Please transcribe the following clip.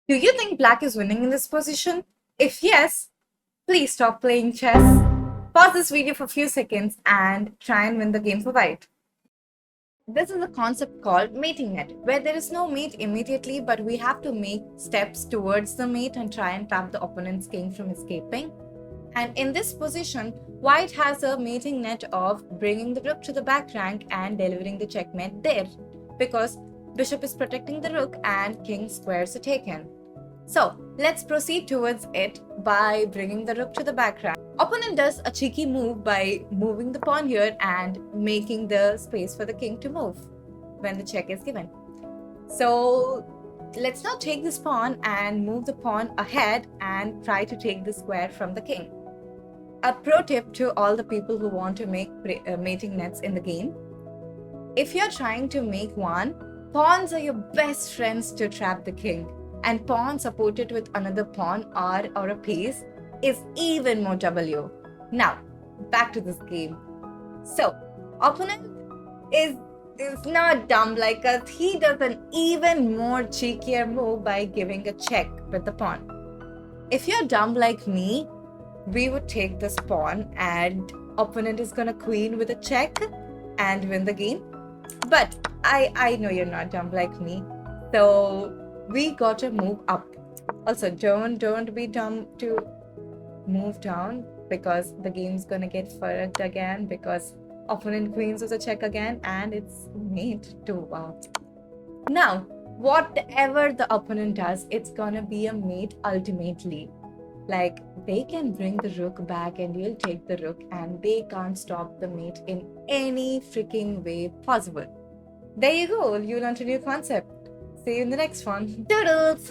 Do you think black is winning in this position? If yes, please stop playing chess. Pause this video for a few seconds and try and win the game for white. This is a concept called mating net, where there is no mate immediately, but we have to make steps towards the mate and try and trap the opponent's king from escaping. And in this position, white has a mating net of bringing the rook to the back rank and delivering the checkmate there, because bishop is protecting the rook and king squares are taken. So let's proceed towards it by bringing the rook to the back rank. Opponent does a cheeky move by moving the pawn here and making the space for the king to move when the check is given. So let's now take this pawn and move the pawn ahead and try to take the square from the king. A pro tip to all the people who want to make mating nets in the game: if you're trying to make one, pawns are your best friends to trap the king, and pawn supported with another pawn or a piece is even more W. Now, back to this game. So, opponent is not dumb like us. He does an even more cheekier move by giving a check with the pawn. If you're dumb like me, we would take this pawn and opponent is gonna queen with a check and win the game. But I know you're not dumb like me, so we got to move up. Also, don't be dumb to move down, because the game's gonna get fucked again, because opponent queens with a check again and it's mate to out. Now, whatever the opponent does, it's gonna be a mate ultimately. Like, they can bring the rook back and you'll take the rook, and they can't stop the mate in any freaking way possible. There you go, you learned a new concept. See you in the next one. Doodles!